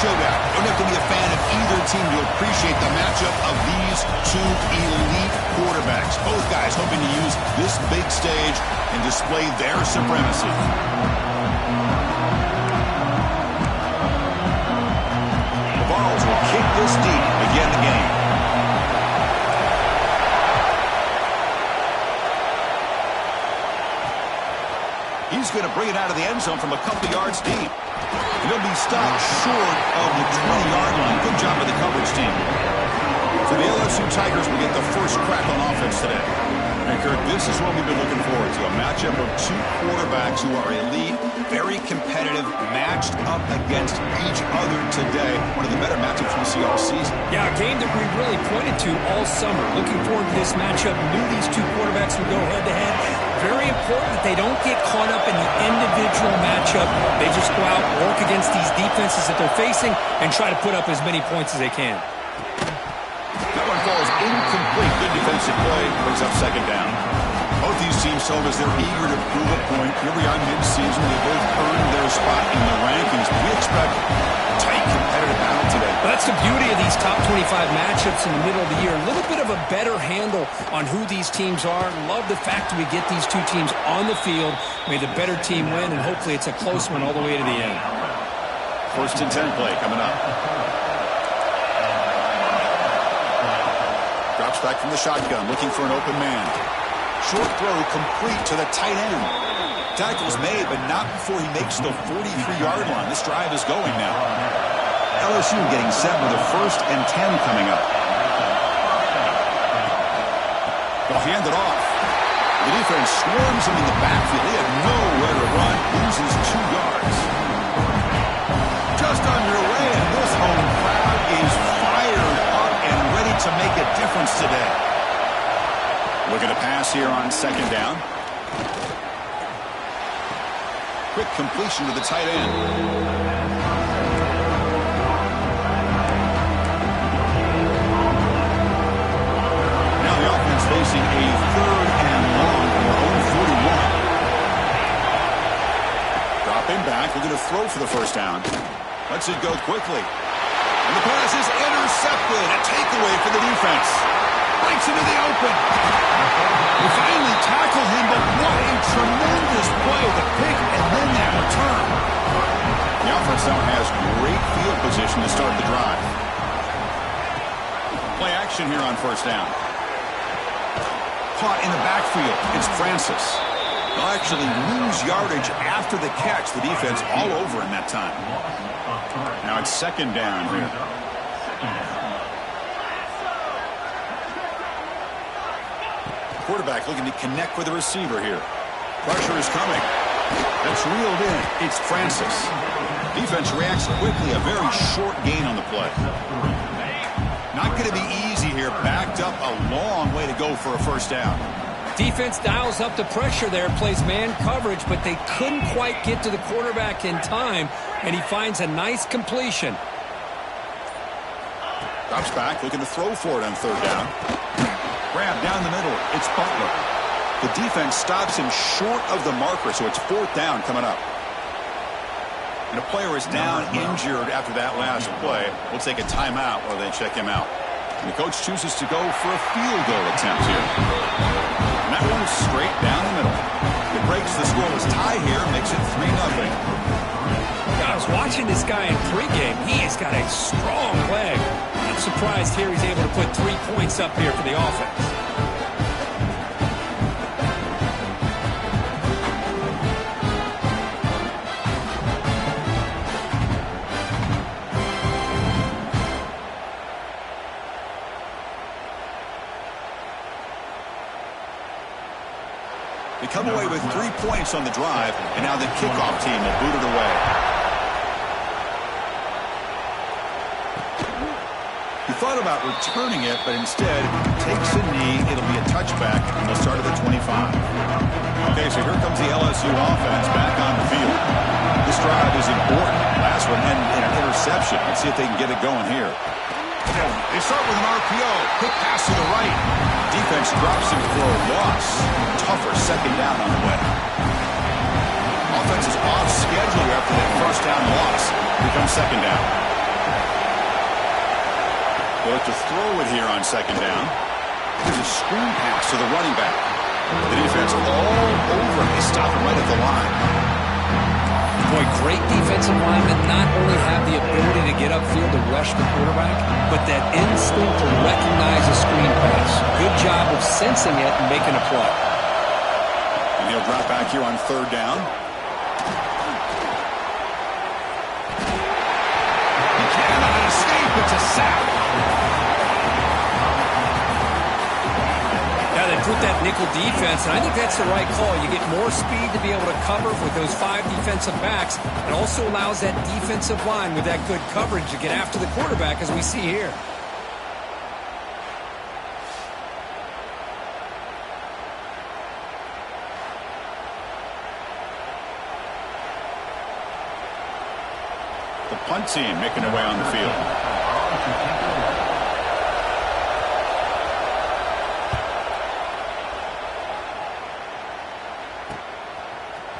showdown. You don't have to be a fan of either team to appreciate the matchup of these two elite quarterbacks. Both guys hoping to use this big stage and display their supremacy. The Vols will kick this deep to begin the game. He's going to bring it out of the end zone from a couple yards deep. He'll be stopped short of the 20-yard line. Good job by the coverage team. So the LSU Tigers will get the first crack on offense today. And Kirk, this is what we've been looking forward to. A matchup of two quarterbacks who are elite, very competitive, matched up against each other today. One of the better matchups we see all season. Yeah, a game that we really pointed to all summer. Looking forward to this matchup. Knew these two quarterbacks would go head-to-head. Very important that they don't get caught up in the individual matchup. They just go out, work against these defenses that they're facing, and try to put up as many points as they can. That one falls incomplete. Good defensive play. Brings up second down. Both these teams told us they're eager to prove a point. Here we are mid-season. They both earned their spot in the rankings. We expect a tight, competitive battle today. Well, that's the beauty of these top 25 matchups in the middle of the year. A little bit of a better handle on who these teams are. Love the fact that we get these two teams on the field. May the better team win, and hopefully it's a close one all the way to the end. First and 10 play coming up. Drops back from the shotgun, looking for an open man. Short throw complete to the tight end. Tackle's made, but not before he makes the 43-yard line. This drive is going now. LSU getting set with a first and 10 coming up. They'll hand it off. The defense swarms him in the backfield. He had nowhere to run. Loses 2 yards. Just underway, and this home crowd is fired up and ready to make a difference today. Looking to pass here on second down. Quick completion to the tight end. Now the offense facing a third and long from their own 41. Dropping back, looking to throw for the first down. Lets it go quickly. And the pass is intercepted. A takeaway for the defense. Breaks into the open. They finally tackle him, but what a tremendous play. The pick and then that return. The offense now has great field position to start the drive. Play action here on first down. Caught in the backfield. It's Francis. They'll actually lose yardage after the catch. The defense all over in that time. Now it's second down here. Quarterback looking to connect with the receiver here. Pressure is coming. That's reeled in. It's Francis. Defense reacts quickly. A very short gain on the play. Not going to be easy here. Backed up a long way to go for a first down. Defense dials up the pressure there, plays man coverage, but they couldn't quite get to the quarterback in time, and he finds a nice completion. Drops back, looking to throw for it on third down. Grab down the middle. It's Butler. The defense stops him short of the marker, so it's fourth down coming up. And a player is down injured after that last play. We'll take a timeout while they check him out. And the coach chooses to go for a field goal attempt here. And that one's straight down the middle. It breaks the scoreless tie here, makes it 3-0. I was watching this guy in pregame. He has got a strong leg. I'm surprised here he's able to put 3 points up here for the offense. They come away with 3 points on the drive, and now the kickoff team will boot it away. He thought about returning it, but instead takes a knee. It'll be a touchback, and they'll start at the 25. Okay, so here comes the LSU offense back on the field. This drive is important. Last one ended in an interception. Let's see if they can get it going here. They start with an RPO. Quick pass to the right. Defense drops him for a loss. Tougher second down on the way. Offense is off schedule after that first down loss. Here comes second down. They'll look to throw it here on second down. There's a screen pass to the running back. The defense all over him. They stop him right at the line. Boy, great defensive linemen not only have the ability to get upfield to rush the quarterback, but that instinct to recognize a screen pass. Good job of sensing it and making a play. And he'll drop back here on third down. He cannot escape. It's a sack. Now they put that nickel defense, and I think that's the right call. You get more speed to be able to cover with those 5 defensive backs. It also allows that defensive line with that good coverage to get after the quarterback, as we see here. The punt team making their way on the field.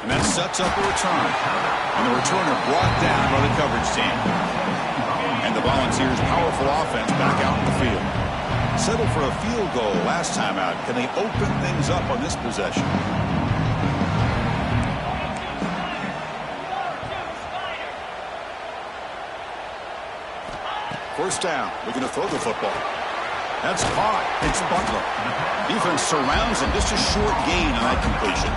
And that sets up a return. And the returner brought down by the coverage team. And the Volunteers' powerful offense back out in the field. Settled for a field goal last time out. Can they open things up on this possession? First down. Looking to throw the football. That's caught. It's Butler. Defense surrounds him. Just a short gain on that completion.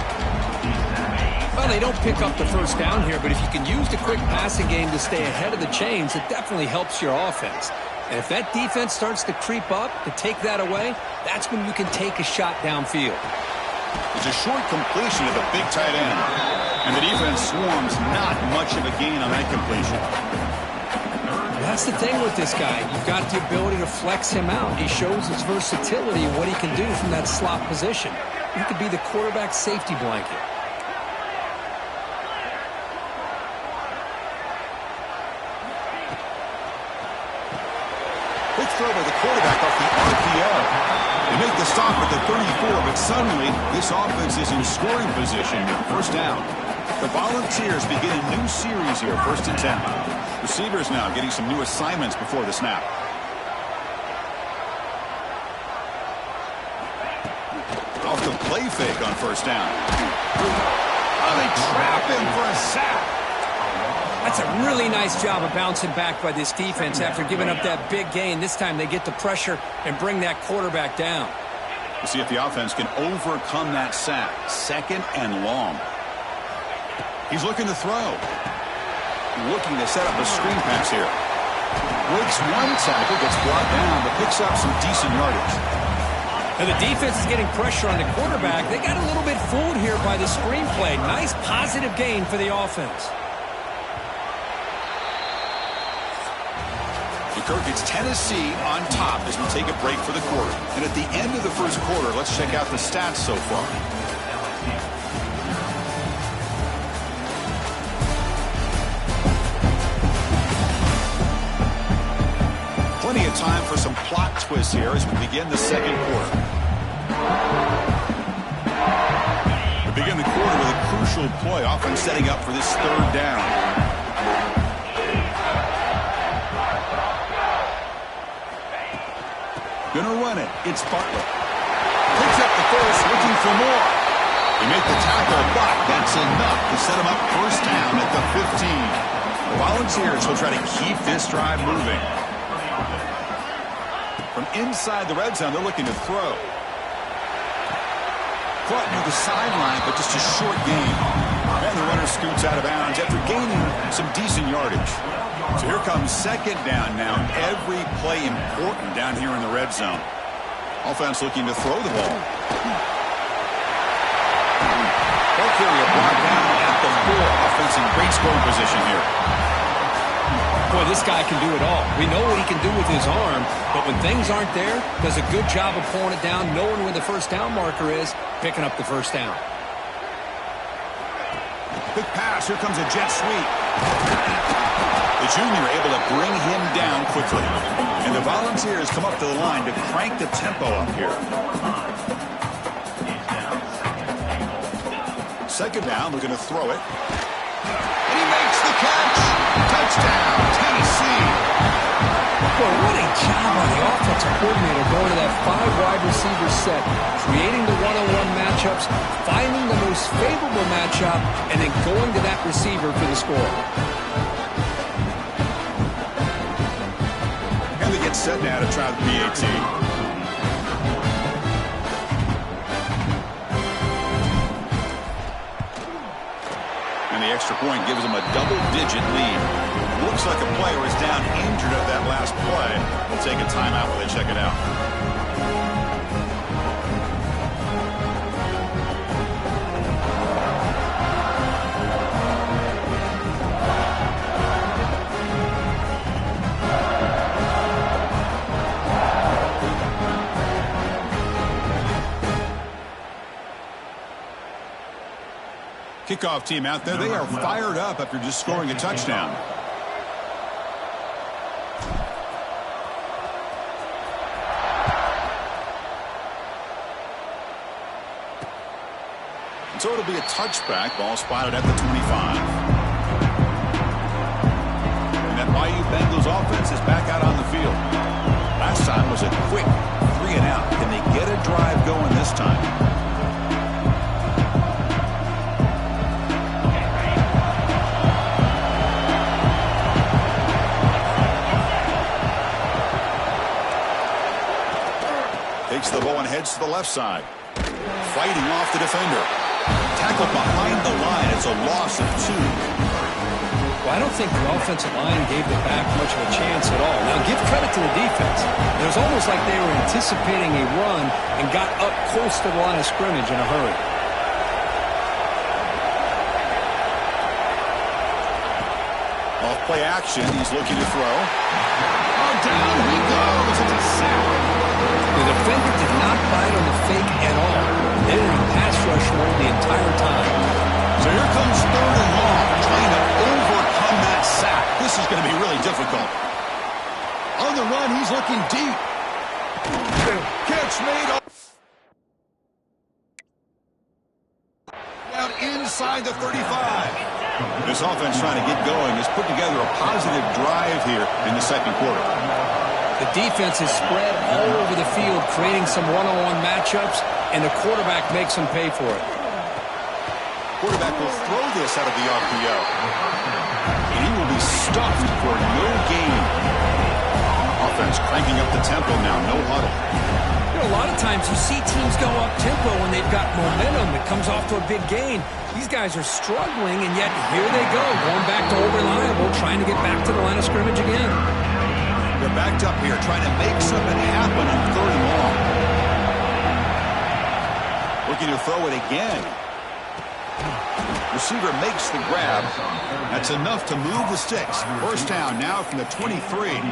Well, they don't pick up the first down here, but if you can use the quick passing game to stay ahead of the chains, it definitely helps your offense. And if that defense starts to creep up, to take that away, that's when you can take a shot downfield. It's a short completion to the big tight end. And the defense swarms not much of a gain on that completion. That's the thing with this guy. You've got the ability to flex him out. He shows his versatility and what he can do from that slot position. He could be the quarterback safety blanket. Quick throw by the quarterback off the RPO. They make the stop at the 34, but suddenly this offense is in scoring position. First down. The Volunteers begin a new series here, 1st and 10. Receivers now getting some new assignments before the snap. Off the play fake on first down. Oh, they trap him for a sack. That's a really nice job of bouncing back by this defense after giving up that big gain. This time they get the pressure and bring that quarterback down. We'll see if the offense can overcome that sack. 2nd and long. He's looking to throw. Looking to set up a screen pass here. Breaks one tackle, gets brought down, but picks up some decent yardage. And the defense is getting pressure on the quarterback. They got a little bit fooled here by the screen play. Nice positive gain for the offense. Kirk, it's Tennessee on top as we take a break for the quarter. And at the end of the first quarter, let's check out the stats so far. Plenty of time for some plot twists here as we begin the second quarter. We begin the quarter with a crucial play, often setting up for this 3rd down. Gonna run it. It's Butler. Picks up the first, looking for more. They make the tackle, but that's enough to set him up first down at the 15. The Volunteers will try to keep this drive moving. From inside the red zone, they're looking to throw. Caught near the sideline, but just a short gain. And the runner scoots out of bounds after gaining some decent yardage. So here comes 2nd down now. Every play important down here in the red zone. Offense looking to throw the ball. Ball carrier brought down at the 4. Offense in great scoring position here. Boy, this guy can do it all. We know what he can do with his arm, but when things aren't there, does a good job of pulling it down, knowing where the first down marker is, picking up the first down. Quick pass. Here comes a jet sweep. The junior able to bring him down quickly. And the Volunteers come up to the line to crank the tempo up here. 2nd down, looking to throw it. And he makes the catch. Touchdown, Tennessee. Boy, what a job by the offensive coordinator going to that 5-wide receiver set, creating the one-on-one matchups, finding the most favorable matchup, and then going to that receiver for the score. And they get set now to try the PAT. And the extra point gives them a double-digit lead. Looks like a player is down injured at that last play. We'll take a timeout while they check it out. Kickoff team out there. They are fired up after just scoring a touchdown. So it'll be a touchback. Ball spotted at the 25. And that Bayou Bengals offense is back out on the field. Last time was a quick 3-and-out. Can they get a drive going this time? Takes the ball and heads to the left side. Fighting off the defender. Tackled behind the line. It's a loss of 2. Well, I don't think the offensive line gave the back much of a chance at all. Now, give credit to the defense. It was almost like they were anticipating a run and got up close to the line of scrimmage in a hurry. Off play action. He's looking to throw. Oh, down he goes. It's a sack. The defender did not bite on the fake at all. They were in pass rush mode the entire time. So here comes 3rd and long, trying to overcome that sack. This is going to be really difficult. On the run, he's looking deep. Catch made. Out inside the 35. This offense trying to get going has put together a positive drive here in the second quarter. The defense is spread all over the field, creating some one-on-one matchups, and the quarterback makes them pay for it. Quarterback will throw this out of the RPO. And he will be stuffed for no gain. Offense cranking up the tempo now, no huddle. You know, a lot of times you see teams go up-tempo when they've got momentum that comes off to a big gain. These guys are struggling, and yet here they go, going back to old reliable, trying to get back to the line of scrimmage again. They're backed up here, trying to make something happen on 3rd and long. Looking to throw it again. Receiver makes the grab. That's enough to move the sticks. First down now from the 23.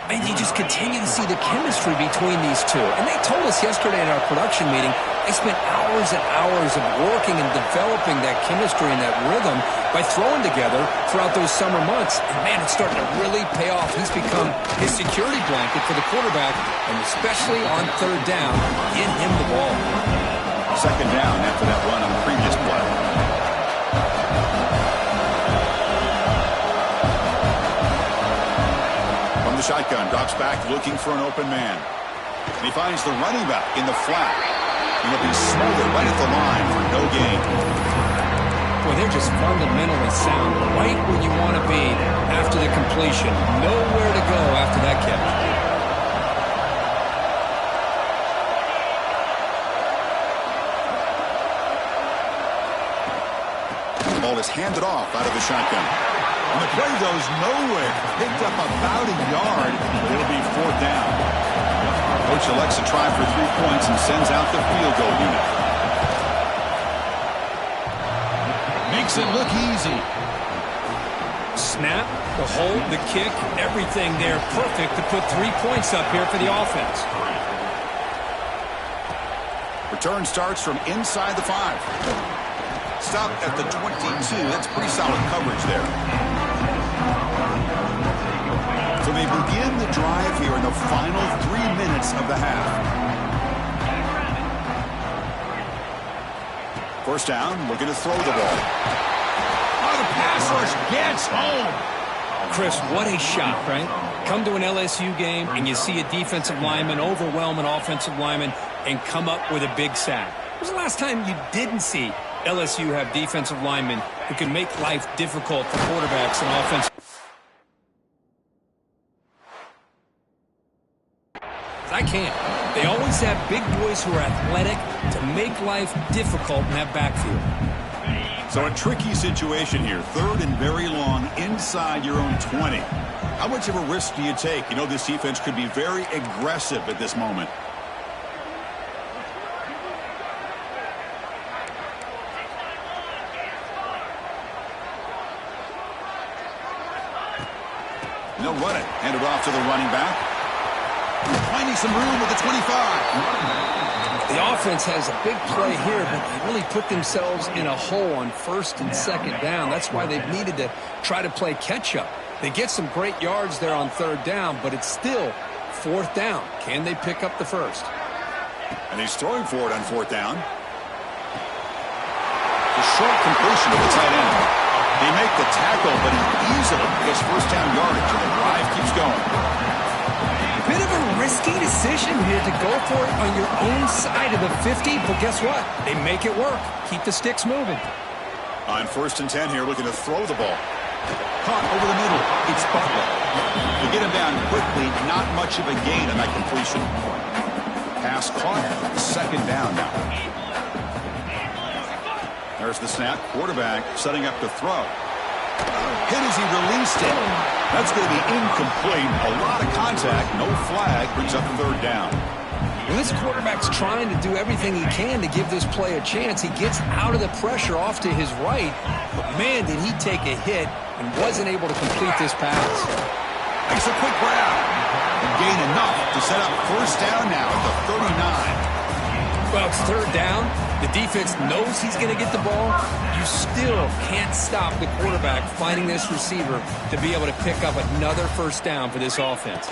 And you just continue to see the chemistry between these two. And they told us yesterday at our production meeting, they spent hours and hours of working and developing that chemistry and that rhythm by throwing together throughout those summer months. And, man, it's starting to really pay off. He's become his security blanket for the quarterback, and especially on 3rd down, get him the ball. Second down after that run on the previous play. From the shotgun, drops back looking for an open man. And he finds the running back in the flat. And he'll be smothered right at the line for no gain. Boy, they're just fundamentally sound, right where you want to be after the completion. Nowhere to go after that catch. The ball is handed off out of the shotgun. And the play goes nowhere. Picked up about a yard, but it'll be 4th down. Coach elects to try for 3 points and sends out the field goal unit. Makes it look easy. Snap, the hold, the kick, everything there perfect to put 3 points up here for the offense. Return starts from inside the 5. Stop at the 22. That's pretty solid coverage there. So they begin the drive here in the final 3 minutes of the half. First down, looking to throw the ball. Oh, the pass rush gets home. Chris, what a shot, right? come to an LSU game and you see a defensive lineman overwhelm an offensive lineman and come up with a big sack. When was the last time you didn't see LSU have defensive linemen who can make life difficult for quarterbacks and offense? I can't. They always have big boys who are athletic to make life difficult in that backfield. So a tricky situation here. 3rd and very long inside your own 20. How much of a risk do you take? You know this defense could be very aggressive at this moment. And they'll run it. Hand it off to the running back. Finding some room with the 25. The offense has a big play here, but they really put themselves in a hole on 1st and 2nd down. That's why they've needed to try to play catch-up. They get some great yards there on 3rd down, but it's still 4th down. Can they pick up the 1st? And he's throwing for it on 4th down. The short completion to the tight end. They make the tackle, but he easily gets 1st down yardage, and the drive keeps going. Bit of a risky decision here to go for it on your own side of the 50, but guess what? They make it work. Keep the sticks moving. On 1st and 10 here, looking to throw the ball. Caught over the middle. It's Butler. To get him down quickly, not much of a gain on that completion. Pass caught. 2nd down now. There's the snap. Quarterback setting up to throw. Hit as he released it. That's going to be incomplete. A lot of contact. No flag. Brings up 3rd down. Well, this quarterback's trying to do everything he can to give this play a chance. He gets out of the pressure off to his right. But, man, did he take a hit and wasn't able to complete this pass. Makes a quick grab. And gain enough to set up 1st down now at the 39. Well, it's 3rd down. The defense knows he's going to get the ball. You still can't stop the quarterback finding this receiver to be able to pick up another 1st down for this offense.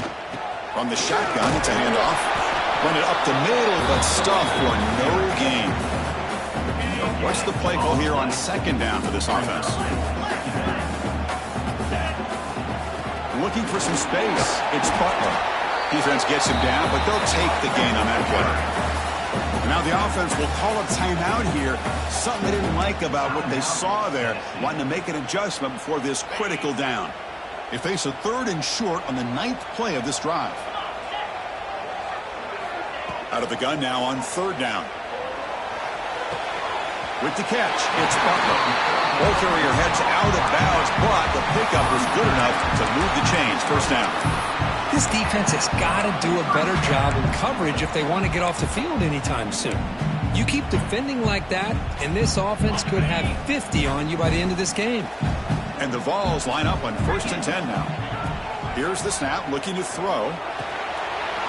From the shotgun, it's a handoff. Run it up the middle, but stuffed for no gain. What's the play call here on 2nd down for this offense? Looking for some space. It's Butler. Defense gets him down, but they'll take the gain on that play. Now the offense will call a timeout here. Something they didn't like about what they saw there. Wanting to make an adjustment before this critical down. They face a 3rd and short on the 9th play of this drive. Out of the gun now on 3rd down. With the catch, it's Butler. Ball carrier heads out of bounds, but the pickup was good enough to move the chains. 1st down. This defense has got to do a better job in coverage if they want to get off the field anytime soon. You keep defending like that, and this offense could have 50 on you by the end of this game. And the Vols line up on 1st and 10 now. Here's the snap, looking to throw.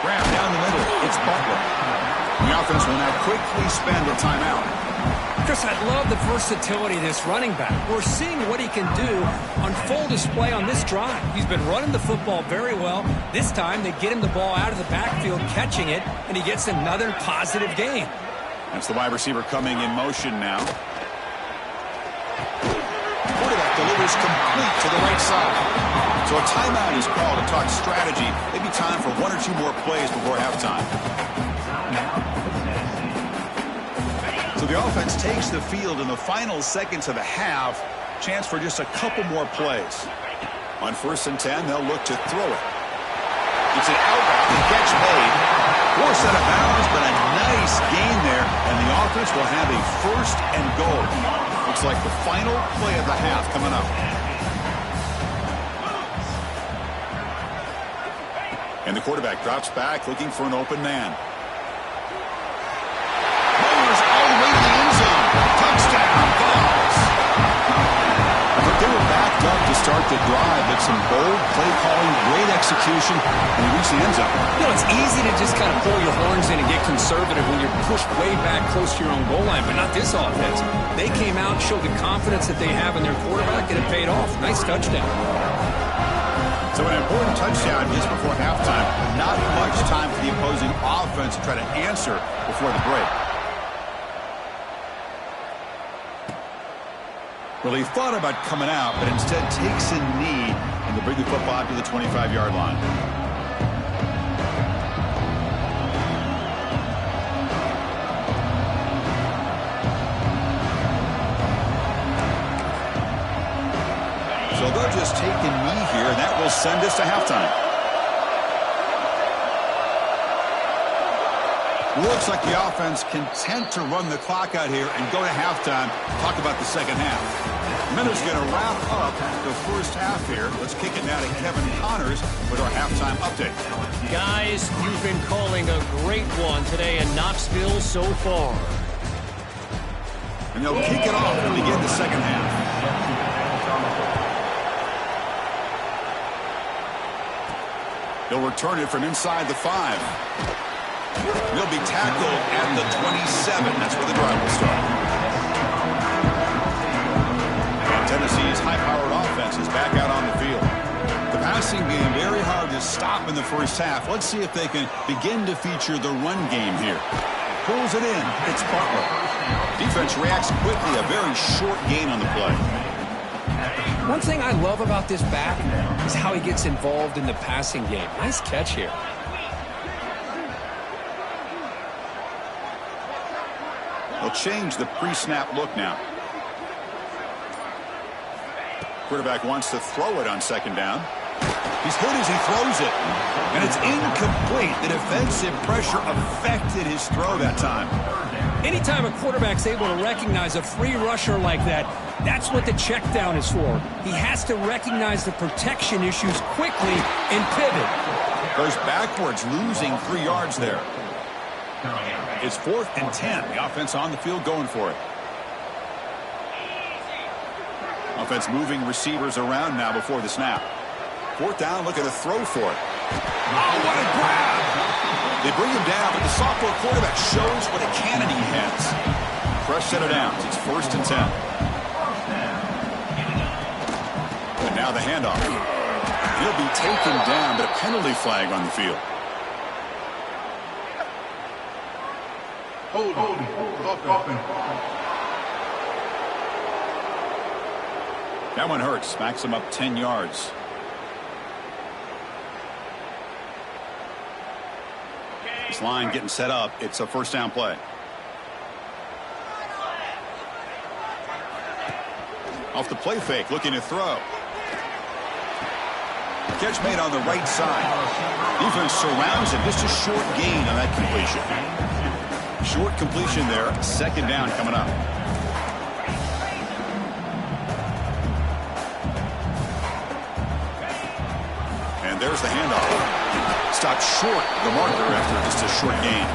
Grab down the middle. It's Butler. The offense will now quickly spend a timeout. Chris, I love the versatility of this running back. We're seeing what he can do on full display on this drive. He's been running the football very well. This time, they get him the ball out of the backfield, catching it, and he gets another positive gain. That's the wide receiver coming in motion now. Quarterback delivers complete to the right side. So a timeout is called to talk strategy. Maybe time for 1 or 2 more plays before halftime. So the offense takes the field in the final seconds of the half. Chance for just a couple more plays. On 1st and 10, they'll look to throw it. It's an out-route, the catch made. Forced out of bounds, but a nice gain there. And the offense will have a 1st and goal. Looks like the final play of the half coming up. And the quarterback drops back, looking for an open man. Mowers all the way to the end zone. Touchdown, Vols. But they were backed up to start the drive, but some bold play calling, great execution, and they reach the end zone. You know, it's easy to just kind of pull your horns in and get conservative when you're pushed way back close to your own goal line, but not this offense. They came out, showed the confidence that they have in their quarterback, and it paid off. Nice touchdown. So an important touchdown just before halftime. Not much time for the opposing offense to try to answer before the break. Well, he thought about coming out, but instead takes a knee and They'll bring the football to the 25-yard line. So they'll just take a knee here, and that will send us to halftime. Looks like the offense content to run the clock out here and go to halftime. Talk about the second half. Miller's going to wrap up the first half here. Let's kick it now to Kevin Connors with our halftime update. Guys, you've been calling a great one today in Knoxville so far. And they'll kick it off and begin the second half. They'll return it from inside the 5. They'll be tackled at the 27. That's where the drive will start. And Tennessee's high-powered offense is back out on the field. The passing game very hard to stop in the first half. Let's see if they can begin to feature the run game here. Pulls it in. It's Butler. Defense reacts quickly. A very short gain on the play. One thing I love about this back is how he gets involved in the passing game. Nice catch here. They'll change the pre-snap look now. Quarterback wants to throw it on second down. He's hit as he throws it, and it's incomplete. The defensive pressure affected his throw that time. Anytime a quarterback's able to recognize a free rusher like that, that's what the check down is for. He has to recognize the protection issues quickly and pivot. Goes backwards, losing 3 yards there. It's 4th and 10. The offense on the field going for it. Offense moving receivers around now before the snap. 4th down, looking to throw for it. Oh, what a grab! They bring him down, but the sophomore quarterback shows what a cannon he has. Fresh set of downs. It's 1st and 10. And now the handoff. He'll be taken down, but a penalty flag on the field. Hold. That one hurts. Smacks him up 10 yards. This line getting set up. It's a 1st down play. Off the play fake, looking to throw. Catch made on the right side. Defense surrounds him. Just a short gain on that completion. Short completion there. 2nd down coming up. And there's the handoff. Stopped short the marker after just a short gain.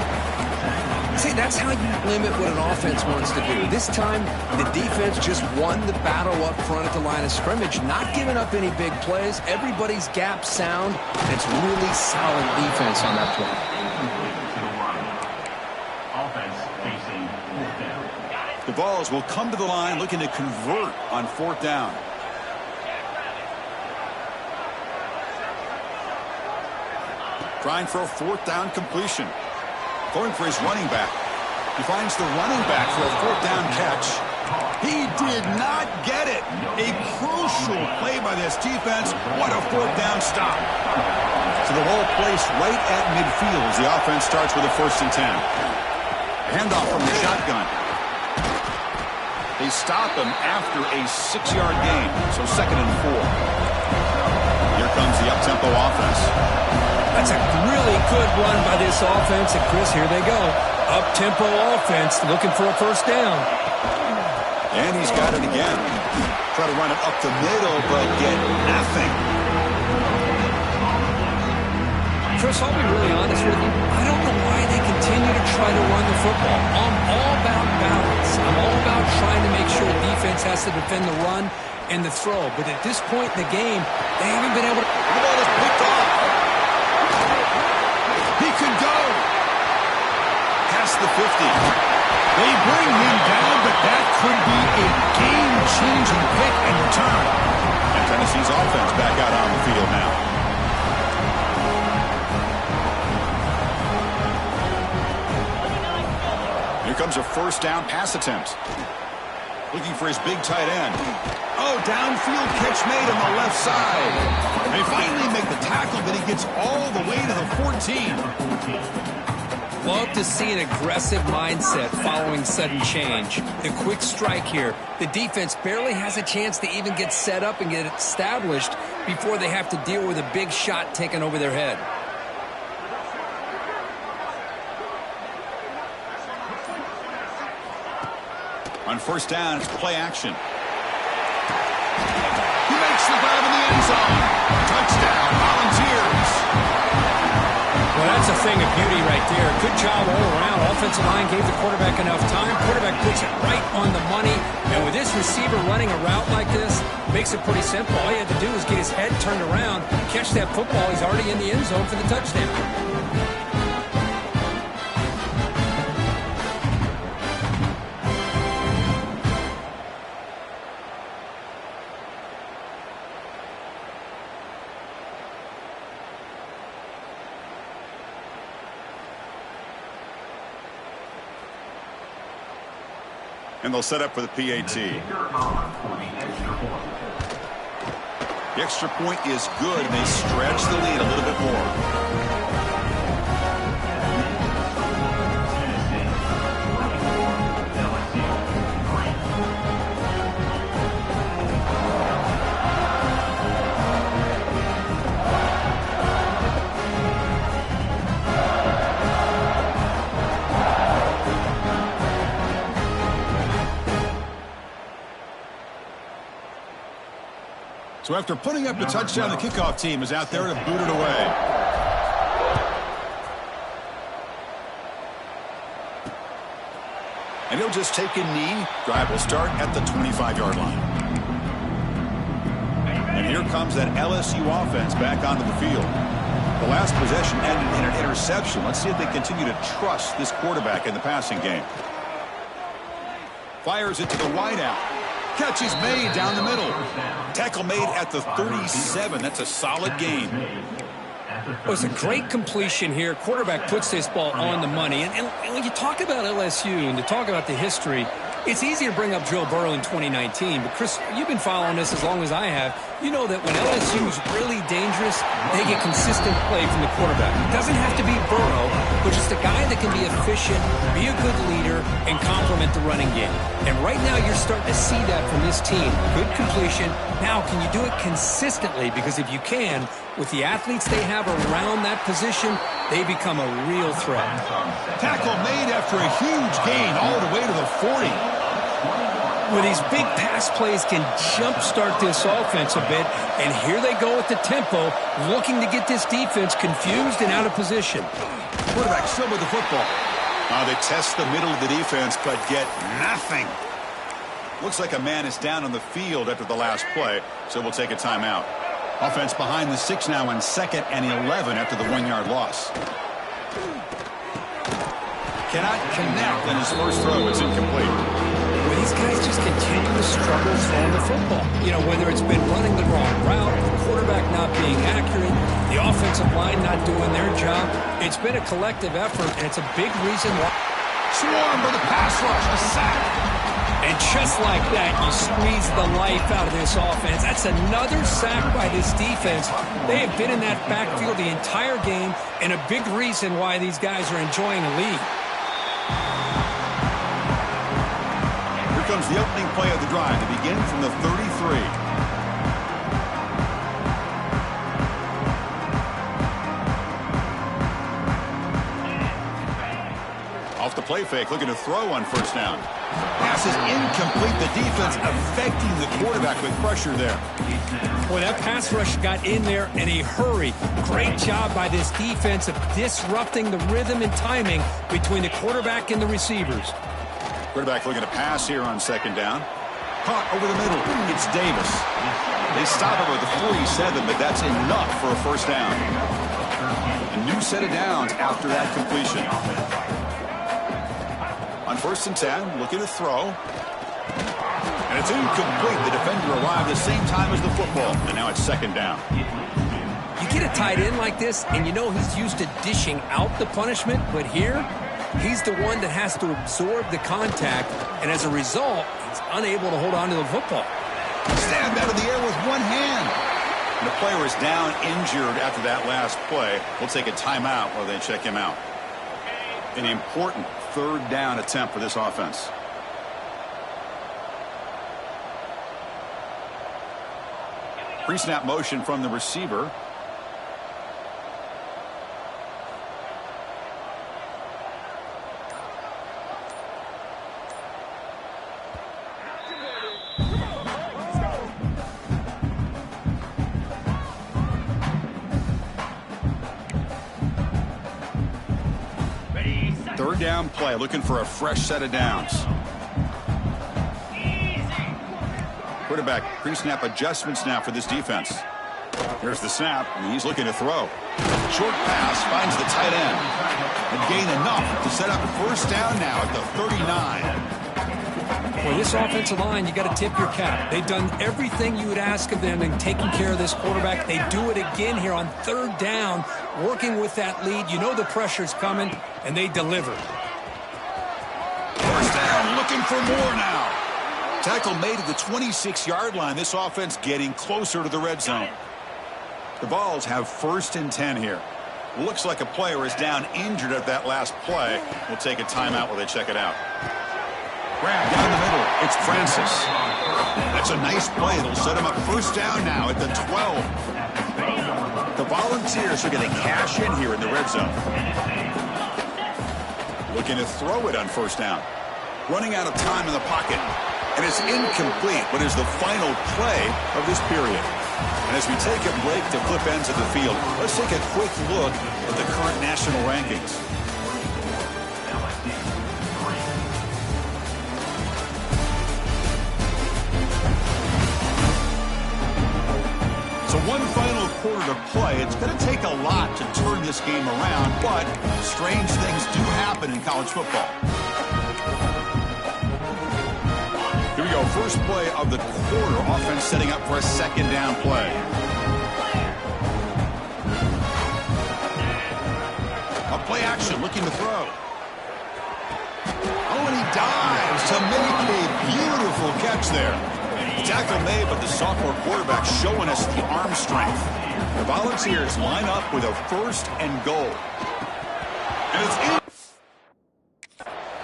See, that's how you limit what an offense wants to do. This time, the defense just won the battle up front at the line of scrimmage, not giving up any big plays. Everybody's gap sound. It's really solid defense on that play. The Vols will come to the line looking to convert on 4th down. Trying for a 4th down completion. Going for his running back. He finds the running back for a 4th down catch. He did not get it. A crucial play by this defense. What a 4th down stop. So the ball placed right at midfield as the offense starts with a 1st and 10. A handoff from the shotgun. They stop him after a 6-yard gain. So 2nd and 4. Here comes the up-tempo offense. That's a really good run by this offense. And, Chris, here they go. Up-tempo offense looking for a 1st down. And he's got it again. Try to run it up the middle, but get nothing. Chris, I'll be really honest with you. I don't know why they continue to try to run the football. I'm all about balance. I'm all about trying to make sure the defense has to defend the run and the throw. But at this point in the game, they haven't been able to. The ball is picked off. He could go. Past the 50. They bring him down, but that could be a game-changing pick and return. And Tennessee's offense back out on the field now. Here comes a 1st down pass attempt. Looking for his big tight end. Oh, downfield catch made on the left side. They finally make the tackle, but he gets all the way to the 14. Love to see an aggressive mindset following sudden change. The quick strike here. The defense barely has a chance to even get set up and get established before they have to deal with a big shot taken over their head. On first down, it's play action. He makes the grab in the end zone. Touchdown, Volunteers. Well, that's a thing of beauty right there. Good job all around. Offensive line gave the quarterback enough time. Quarterback puts it right on the money. And with this receiver running a route like this, makes it pretty simple. All he had to do was get his head turned around, catch that football. He's already in the end zone for the touchdown. And they'll set up for the PAT. The extra point is good, and they stretch the lead a little bit more. So after putting up the touchdown, the kickoff team is out there to boot it away. And he'll just take a knee. Drive will start at the 25-yard line. And here comes that LSU offense back onto the field. The last possession ended in an interception. Let's see if they continue to trust this quarterback in the passing game. Fires it to the wideout. Catch is made down the middle. Tackle made at the 37. That's a solid gain. Well, it's a great completion here. Quarterback puts this ball on the money. And when you talk about LSU and to talk about the history, it's easy to bring up Joe Burrow in 2019. But, Chris, you've been following this as long as I have. You know that when LSU is really dangerous, they get consistent play from the quarterback. It doesn't have to be Burrow, but just a guy that can be efficient, be a good leader, and complement the running game. And right now you're starting to see that from this team. Good completion. Now, can you do it consistently? Because if you can, with the athletes they have around that position, they become a real threat. Tackle made after a huge gain all the way to the 40. Well, these big pass plays can jumpstart this offense a bit, and here they go with the tempo, looking to get this defense confused and out of position. Quarterback still with the football. They test the middle of the defense, but get nothing. Looks like a man is down on the field after the last play, so we'll take a timeout. Offense behind the 6 now on 2nd and 11 after the 1-yard loss. Cannot connect on his first throw. It's incomplete. Well, these guys just continue to struggle throwing the football. You know, whether it's been running the wrong route, the quarterback not being accurate, the offensive line not doing their job. It's been a collective effort, and it's a big reason why. Swarm for the pass rush, a sack. And just like that, you squeeze the life out of this offense. That's another sack by this defense. They have been in that backfield the entire game, and a big reason why these guys are enjoying a lead. Here comes the opening play of the drive to begin from the 33. Off the play fake, looking to throw on first down. Pass is incomplete. The defense affecting the quarterback with pressure there. Boy, that pass rush got in there in a hurry. Great job by this defense of disrupting the rhythm and timing between the quarterback and the receivers. Quarterback looking to pass here on 2nd down. Caught over the middle. It's Davis. They stop it with the 47, but that's enough for a first down. A new set of downs after that completion. On 1st and 10, looking to throw. And it's incomplete. The defender arrived at the same time as the football. And now it's 2nd down. You get a tight end like this, and you know he's used to dishing out the punishment, but here, he's the one that has to absorb the contact, and as a result, he's unable to hold on to the football. Stabbed out of the air with one hand. And the player is down injured after that last play. We'll take a timeout while they check him out. An important third down attempt for this offense. Pre-snap motion from the receiver. Third down play, looking for a fresh set of downs. Quarterback pre-snap adjustments now for this defense. Here's the snap, and he's looking to throw. Short pass finds the tight end. And gain enough to set up a first down now at the 39. Well, this offensive line, you got to tip your cap. They've done everything you would ask of them in taking care of this quarterback. They do it again here on third down, working with that lead. You know the pressure's coming, and they deliver. First down, looking for more now. Tackle made at the 26-yard line. This offense getting closer to the red zone. The Vols have 1st and 10 here. Looks like a player is down injured at that last play. We'll take a timeout while they check it out. Grab down the middle. It's Francis. That's a nice play. It'll set him up first down now at the 12. The Volunteers are going to cash in here in the red zone. Looking to throw it on first down. Running out of time in the pocket. And it's incomplete, but is the final play of this period. And as we take a break to flip ends of the field, let's take a quick look at the current national rankings. So one final quarter to play. It's going to take a lot to turn this game around, but strange things do happen in college football. Here we go, first play of the quarter. Offense setting up for a second down play. A play action, looking to throw. Oh, and he dives to make a beautiful catch there. The tackle made, but the sophomore quarterback showing us the arm strength. The Volunteers line up with a 1st and goal. And it's in.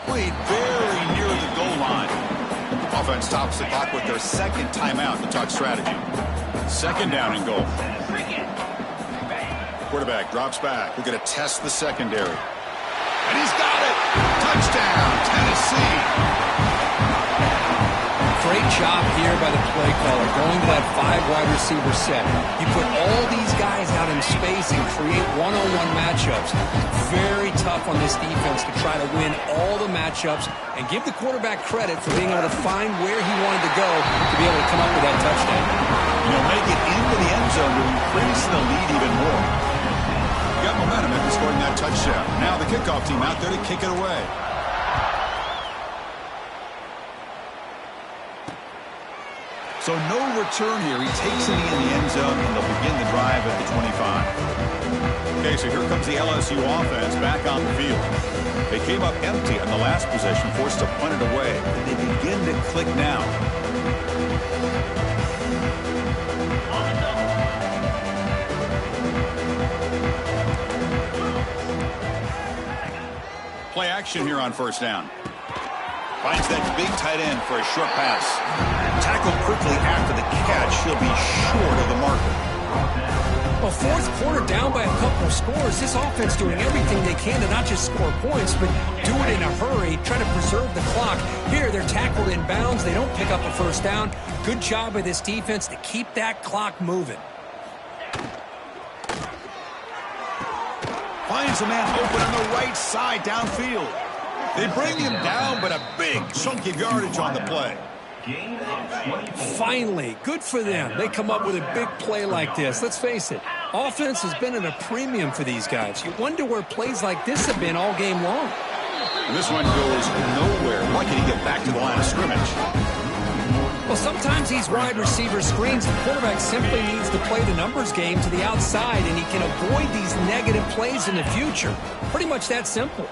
Played very near the goal line. Offense stops the clock with their second timeout to talk strategy. Second down and goal. Quarterback drops back. We're going to test the secondary. And he's got it! Touchdown, Tennessee! Great job here by the play caller, going to that 5-wide receiver set. You put all these guys out in space and create one-on-one matchups. Very tough on this defense to try to win all the matchups and give the quarterback credit for being able to find where he wanted to go to be able to come up with that touchdown. You'll make it into the end zone to increase the lead even more. You got momentum after scoring that touchdown. Now the kickoff team out there to kick it away. So no return here. He takes it in the end zone, and they'll begin the drive at the 25. Okay, so here comes the LSU offense back on the field. They came up empty on the last possession, forced to punt it away. And they begin to click now. Play action here on first down. Finds that big tight end for a short pass. Tackled quickly after the catch. He'll be short of the marker. Well, fourth quarter down by a couple of scores. This offense doing everything they can to not just score points, but do it in a hurry, try to preserve the clock. Here, they're tackled in bounds. They don't pick up a first down. Good job by this defense to keep that clock moving. Finds a man open on the right side downfield. They bring him down, but a big chunk of yardage on the play. Finally, good for them. They come up with a big play like this. Let's face it, offense has been at a premium for these guys. You wonder where plays like this have been all game long. And this one goes nowhere. Why can he get back to the line of scrimmage? Well, sometimes these wide receiver screens, the quarterback simply needs to play the numbers game to the outside, and he can avoid these negative plays in the future. Pretty much that simple.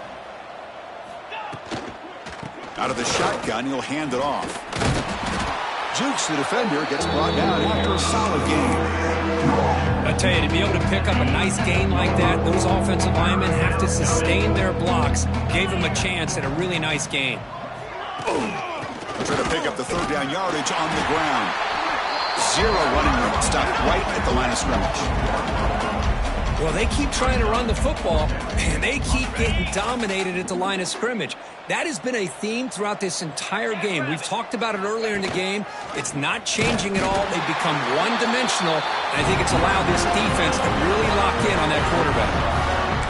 Out of the shotgun, he'll hand it off. Jukes the defender, gets brought down after a solid game. I tell you, to be able to pick up a nice gain like that, those offensive linemen have to sustain their blocks. Gave them a chance at a really nice gain. Trying to pick up the third down yardage on the ground. Zero running room. Stopped right at the line of scrimmage. Well, they keep trying to run the football, and they keep getting dominated at the line of scrimmage. That has been a theme throughout this entire game. We've talked about it earlier in the game. It's not changing at all. They've become one-dimensional, and I think it's allowed this defense to really lock in on that quarterback.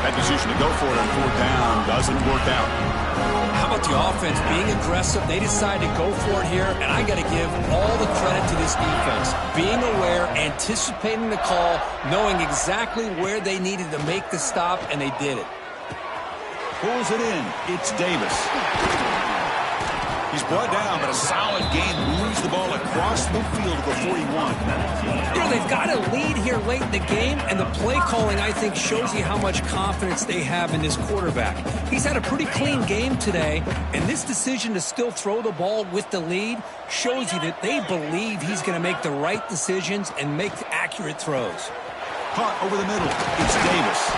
That decision to go for it on fourth down doesn't work out. How about the offense being aggressive? They decided to go for it here, and I got to give all the credit to this defense. Being aware, anticipating the call, knowing exactly where they needed to make the stop, and they did it. Pulls it in. It's Davis. He's brought down, but a solid gain moves the ball across the field to the 41. You know, they've got a lead here late in the game, and the play calling, I think, shows you how much confidence they have in this quarterback. He's had a pretty clean game today, and this decision to still throw the ball with the lead shows you that they believe he's going to make the right decisions and make accurate throws. Caught over the middle. It's Davis.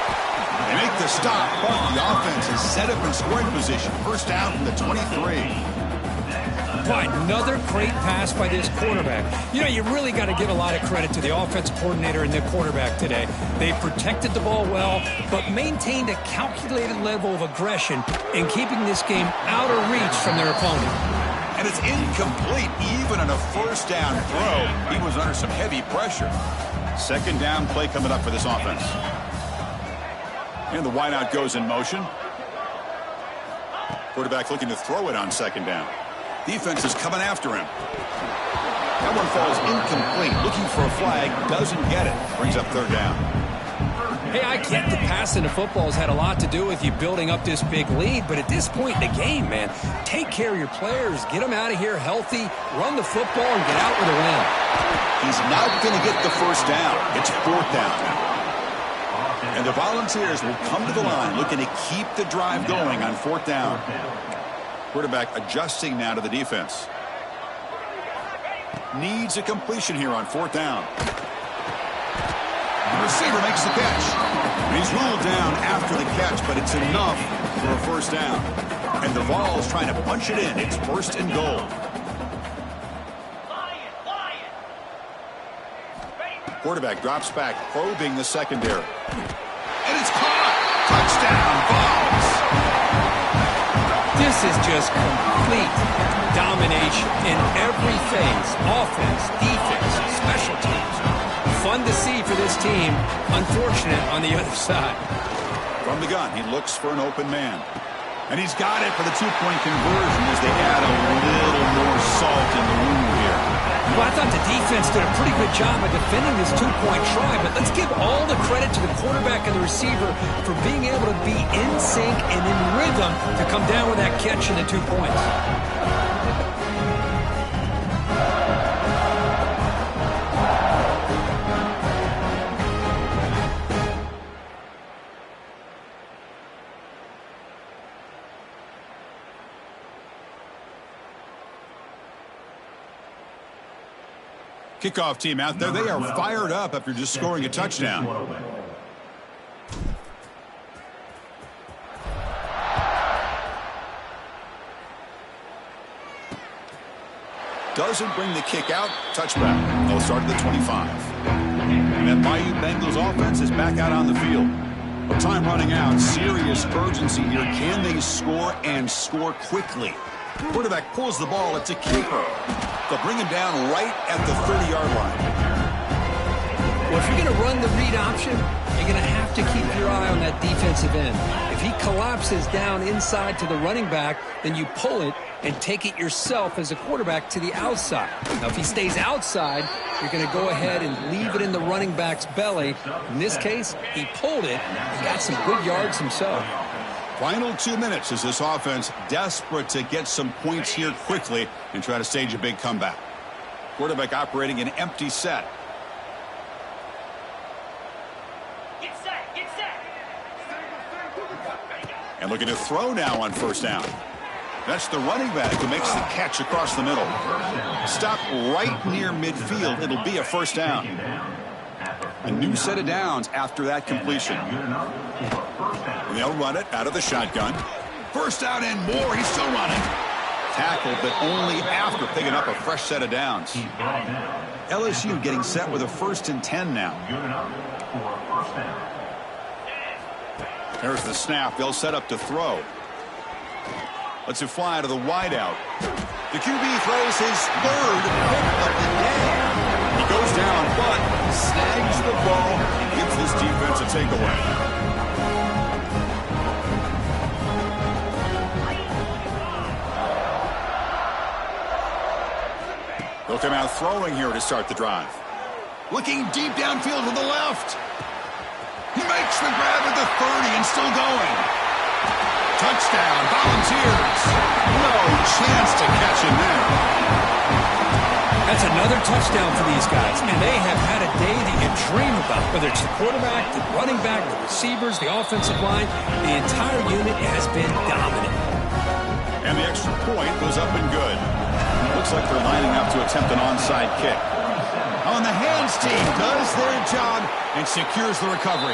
They make the stop, but the offense is set up in scoring position. First down from the 23. Boy, another great pass by this quarterback. You know, you really got to give a lot of credit to the offensive coordinator and the quarterback today. They protected the ball well, but maintained a calculated level of aggression in keeping this game out of reach from their opponent. And it's incomplete, even on a first down throw. He was under some heavy pressure. Second down play coming up for this offense. And the wideout goes in motion. Quarterback looking to throw it on second down. Defense is coming after him. That one falls incomplete. Looking for a flag. Doesn't get it. Brings up third down. Hey, I get the passing of football has had a lot to do with you building up this big lead, but at this point in the game, man, take care of your players. Get them out of here healthy. Run the football and get out with a win. He's not going to get the first down. It's fourth down now. And the Volunteers will come to the line looking to keep the drive going on fourth down. Quarterback adjusting now to the defense. Needs a completion here on fourth down. The receiver makes the catch. He's ruled down after the catch, but it's enough for a first down. And the Vols trying to punch it in. It's first and goal. Quarterback drops back, probing the secondary. And it's caught. Touchdown, Vols. This is just complete domination in every phase. Offense, defense, special teams. Fun to see for this team. Unfortunate on the other side. From the gun, he looks for an open man. And he's got it for the two-point conversion as they add a little more salt in the wound here. Well, I thought the defense did a pretty good job of defending this two-point try, but let's give all the credit to the quarterback and the receiver for being able to be in sync and in rhythm to come down with that catch and the 2 points. Kickoff team out there. They are fired up after just scoring a touchdown. Doesn't bring the kick out. Touchback. They'll start at the 25. And that Bayou Bengals offense is back out on the field. With time running out, serious urgency here. Can they score and score quickly? Quarterback pulls the ball. It's a keeper. They'll bring him down right at the 30-yard line. Well, if you're going to run the read option, you're going to have to keep your eye on that defensive end. If he collapses down inside to the running back, then you pull it and take it yourself as a quarterback to the outside. Now, if he stays outside, you're going to go ahead and leave it in the running back's belly. In this case, he pulled it. He got some good yards himself. Final 2 minutes as this offense desperate to get some points here quickly and try to stage a big comeback. Quarterback operating an empty set. Get set, get set. And looking to throw now on first down. That's the running back who makes the catch across the middle. Stop right near midfield. It'll be a first down. A new set of downs after that completion. They'll run it out of the shotgun. First down and more. He's still running. Tackled, but only after picking up a fresh set of downs. LSU getting set with a 1st and 10 now. There's the snap. They'll set up to throw. Lets it fly to the wideout. The QB throws his 3rd pick of the day. He goes down, but snags the ball and gives this defense a takeaway. They'll come out throwing here to start the drive. Looking deep downfield to the left. He makes the grab at the 30 and still going. Touchdown, Volunteers. No chance to catch him there. That's another touchdown for these guys. And they have had a day that you dream about. Whether it's the quarterback, the running back, the receivers, the offensive line, the entire unit has been dominant. And the extra point goes up and good. Looks like they're lining up to attempt an onside kick. On the hands team does their job and secures the recovery.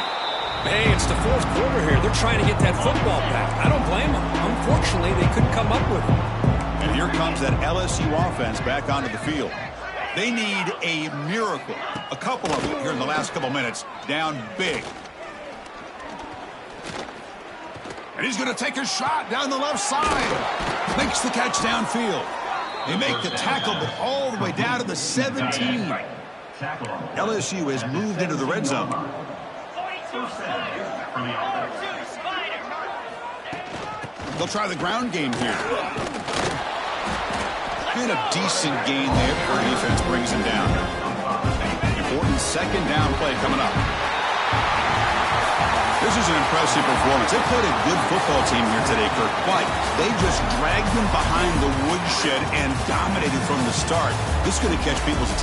Hey, it's the 4th quarter here. They're trying to get that football back. I don't blame them. Unfortunately, they couldn't come up with it. And here comes that LSU offense back onto the field. They need a miracle. A couple of them here in the last couple minutes. Down big. And he's going to take a shot down the left side. Makes the catch downfield. They make the tackle, but all the way down to the 17. LSU has moved into the red zone. They'll try the ground game here. And a decent gain there for defense brings him down. Important 2nd down play coming up. This is an impressive performance. They played a good football team here today, Kirk, but they just dragged them behind the woodshed and dominated from the start. This is going to catch people's attention.